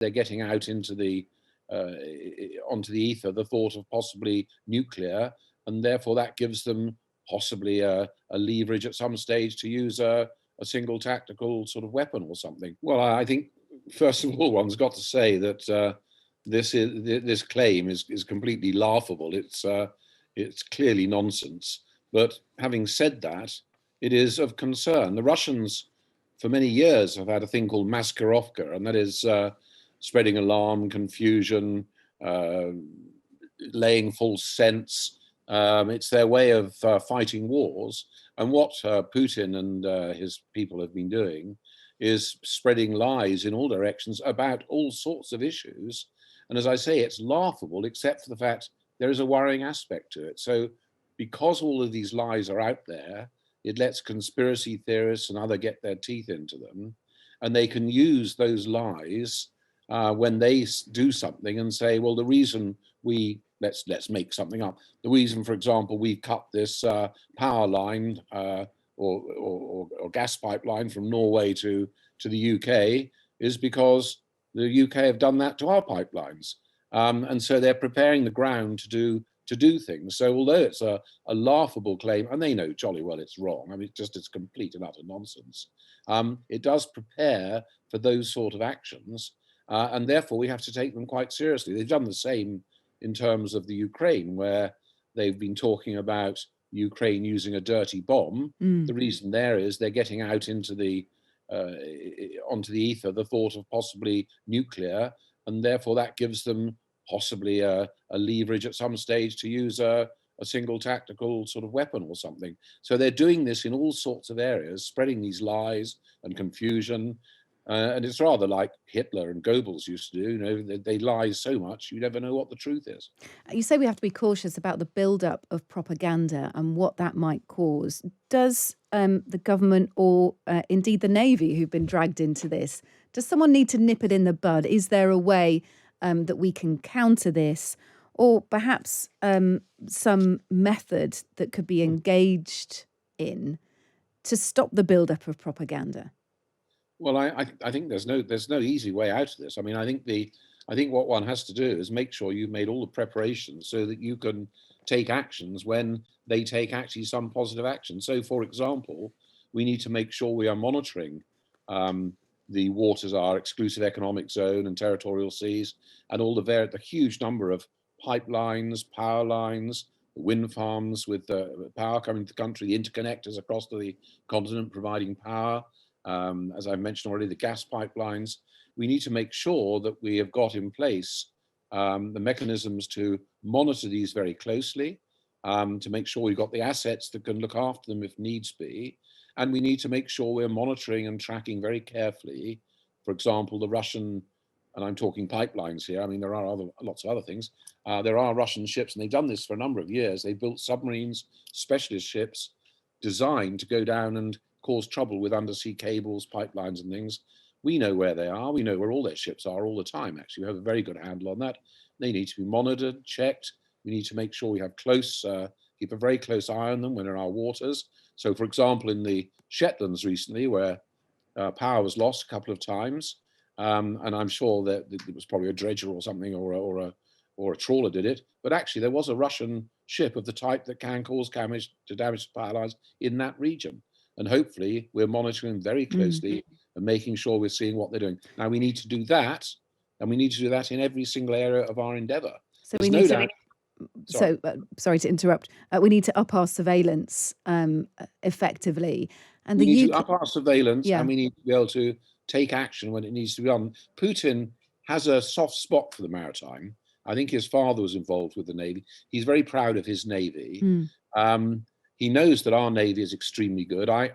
they're getting out into the onto the ether the thought of possibly nuclear, and therefore that gives them possibly a leverage at some stage to use a single tactical sort of weapon or something. Well, I think first of all, one's got to say that this claim is completely laughable. It's clearly nonsense. But having said that, it is of concern. The Russians, for many years, have had a thing called maskirovka, and that is spreading alarm, confusion, laying false sense. It's their way of fighting wars. And what Putin and his people have been doing is spreading lies in all directions about all sorts of issues. And as I say, it's laughable, except for the fact there is a worrying aspect to it. So because all of these lies are out there, it lets conspiracy theorists and other get their teeth into them. And they can use those lies when they do something and say, well, the reason let's make something up. The reason, for example, we cut this power line or gas pipeline from Norway to the UK is because the UK have done that to our pipelines. And so they're preparing the ground to do things. So although it's a laughable claim, and they know jolly well it's wrong, I mean, it's complete and utter nonsense, it does prepare for those sort of actions. And therefore we have to take them quite seriously. They've done the same in terms of the Ukraine, where they've been talking about Ukraine using a dirty bomb. The reason there is they're getting out into onto the ether the thought of possibly nuclear, and therefore that gives them possibly a leverage at some stage to use a single tactical sort of weapon or something. So they're doing this in all sorts of areas, spreading these lies and confusion. And it's rather like Hitler and Goebbels used to do. You know, they lie so much, you never know what the truth is. You say we have to be cautious about the build-up of propaganda and what that might cause. Does the government or indeed the Navy, who've been dragged into this, does someone need to nip it in the bud? Is there a way that we can counter this, or perhaps some method that could be engaged in to stop the build-up of propaganda? Well, I think there's no easy way out of this. I mean, I think what one has to do is make sure you've made all the preparations so that you can take actions when they take actually some positive action. So, for example, we need to make sure we are monitoring the waters, our exclusive economic zone and territorial seas, and all the huge number of pipelines, power lines, wind farms with power coming to the country, the interconnectors across to the continent providing power. As I mentioned already, the gas pipelines. We need to make sure that we have got in place the mechanisms to monitor these very closely, to make sure we've got the assets that can look after them if needs be. And we need to make sure we're monitoring and tracking very carefully, for example, the Russian, and I'm talking pipelines here, I mean, there are lots of other things. There are Russian ships, and they've done this for a number of years. They built submarines, specialist ships, designed to go down and cause trouble with undersea cables, pipelines and things. We know where they are. We know where all their ships are all the time, actually. We have a very good handle on that. They need to be monitored, checked. We need to make sure we have keep a very close eye on them when in our waters. So, for example, in the Shetlands recently, where power was lost a couple of times, and I'm sure that it was probably a dredger or something, or a trawler did it, but actually there was a Russian ship of the type that can cause damage to power lines in that region. And hopefully we're monitoring them very closely and making sure we're seeing what they're doing. Now we need to do that, and we need to do that in every single area of our endeavour. So we need to. Sorry to interrupt. We need to up our surveillance effectively, and we need to up our surveillance, yeah. and we need to be able to take action when it needs to be done. Putin has a soft spot for the maritime. I think his father was involved with the Navy. He's very proud of his Navy. He knows that our Navy is extremely good. It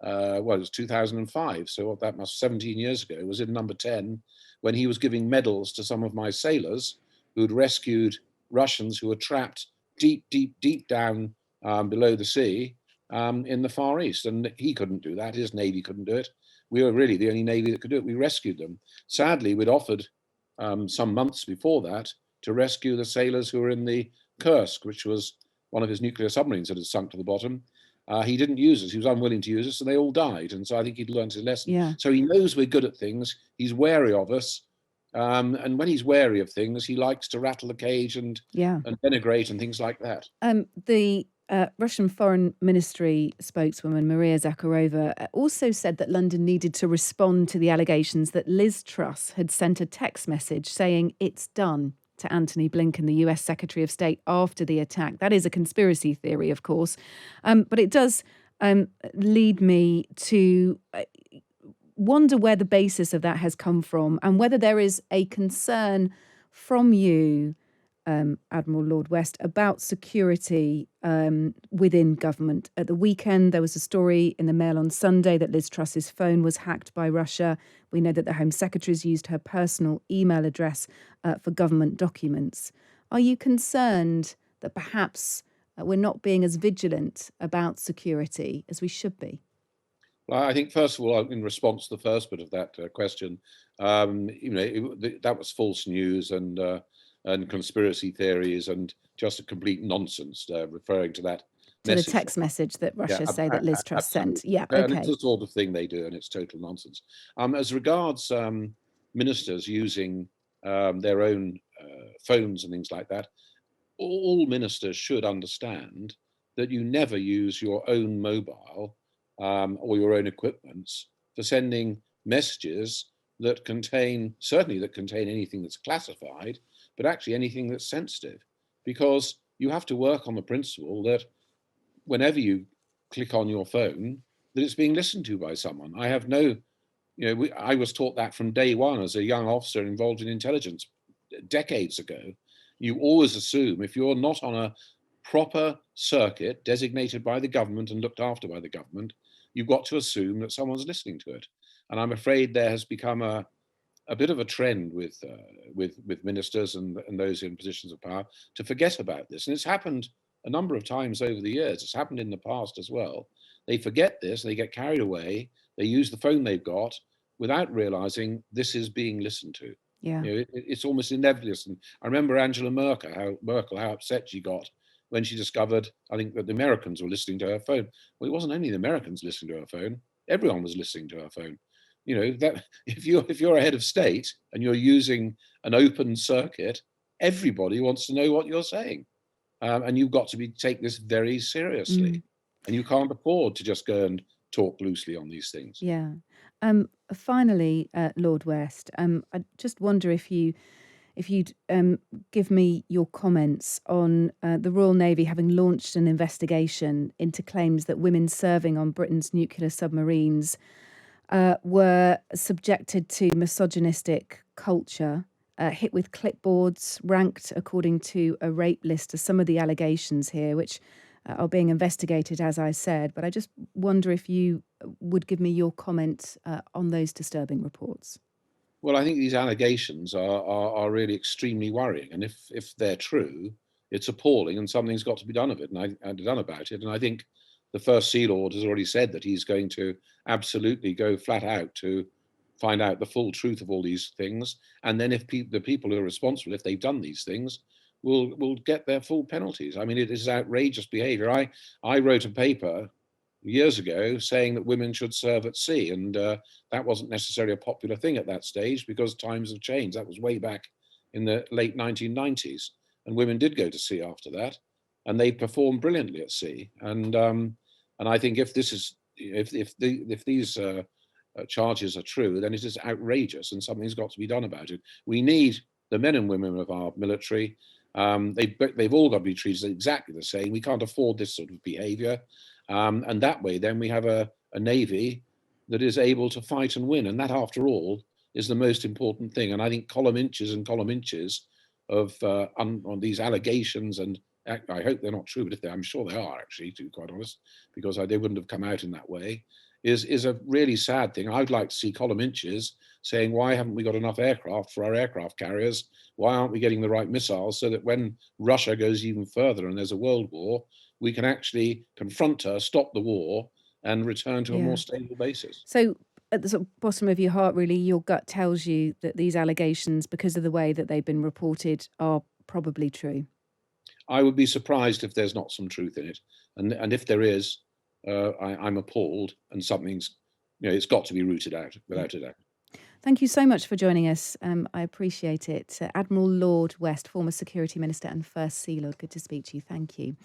was 2005, so that must 17 years ago, was in number 10, when he was giving medals to some of my sailors who'd rescued Russians who were trapped deep, deep, deep down below the sea in the Far East. And he couldn't do that. His Navy couldn't do it. We were really the only Navy that could do it. We rescued them. Sadly, we'd offered some months before that to rescue the sailors who were in the Kursk, which was one of his nuclear submarines that had sunk to the bottom. He didn't use us. He was unwilling to use us, and they all died. And so I think he'd learned his lesson. Yeah. So he knows we're good at things. He's wary of us, and when he's wary of things, he likes to rattle the cage and Yeah. denigrate and things like that. The Russian Foreign Ministry spokeswoman Maria Zakharova also said that London needed to respond to the allegations that Liz Truss had sent a text message saying it's done to Antony Blinken, the US Secretary of State, after the attack. That is a conspiracy theory, of course, but it does lead me to wonder where the basis of that has come from and whether there is a concern from you, Admiral Lord West, about security within government. At the weekend, there was a story in the Mail on Sunday that Liz Truss's phone was hacked by Russia. We know that the Home Secretary's used her personal email address for government documents. Are you concerned that perhaps we're not being as vigilant about security as we should be? Well, I think, first of all, in response to the first bit of that question, that was false news and conspiracy theories and just a complete nonsense, referring to that To the message. text message that Russia say that Liz Truss sent. Yeah, And it's okay. the sort of thing they do, and it's total nonsense. As regards ministers using their own phones and things like that, all ministers should understand that you never use your own mobile or your own equipments for sending messages that contain anything that's classified, but actually anything that's sensitive, because you have to work on the principle that whenever you click on your phone, that it's being listened to by someone. I was taught that from day one as a young officer involved in intelligence decades ago. You always assume, if you're not on a proper circuit designated by the government and looked after by the government, you've got to assume that someone's listening to it. And I'm afraid there has become a bit of a trend with ministers and those in positions of power to forget about this. And it's happened a number of times over the years. It's happened in the past as well. They forget this, they get carried away, they use the phone they've got without realizing this is being listened to. Yeah. It's almost inevitable. And I remember Angela Merkel, how upset she got when she discovered, I think, that the Americans were listening to her phone. Well, it wasn't only the Americans listening to her phone; everyone was listening to her phone. That if you're a head of state and you're using an open circuit, everybody wants to know what you're saying, and you've got to take this very seriously, and you can't afford to just go and talk loosely on these things. Yeah. Finally, Lord West, I just wonder if you'd give me your comments on the Royal Navy having launched an investigation into claims that women serving on Britain's nuclear submarines were subjected to misogynistic culture, hit with clipboards, ranked according to a rape list, are some of the allegations here, which are being investigated, as I said. But I just wonder if you would give me your comment on those disturbing reports. Well, I think these allegations are really extremely worrying, and if they're true, it's appalling, and something's got to be done about it. And I think the First Sea Lord has already said that he's going to absolutely go flat out to find out the full truth of all these things, and then if the people who are responsible, if they've done these things, will get their full penalties. I mean, it is outrageous behaviour. I wrote a paper years ago saying that women should serve at sea, and that wasn't necessarily a popular thing at that stage because times have changed. That was way back in the late 1990s, and women did go to sea after that, and they performed brilliantly at sea. And I think if these charges are true, then it is outrageous, and something's got to be done about it. We need the men and women of our military. They've all got to be treated exactly the same. We can't afford this sort of behaviour. And that way, then we have a navy that is able to fight and win. And that, after all, is the most important thing. And I think column inches of on these allegations, and I hope they're not true, but I'm sure they are, actually, to be quite honest, because they wouldn't have come out in that way, is a really sad thing. I'd like to see column inches saying, why haven't we got enough aircraft for our aircraft carriers? Why aren't we getting the right missiles so that when Russia goes even further and there's a world war, we can actually confront her, stop the war, and return to a more stable basis? So at the sort of bottom of your heart, really, your gut tells you that these allegations, because of the way that they've been reported, are probably true. I would be surprised if there's not some truth in it. And if there is, I'm appalled, and something's, it's got to be rooted out Yeah. without a doubt. Thank you so much for joining us. I appreciate it. Admiral Lord West, former Security Minister and First Sea Lord. Good to speak to you. Thank you.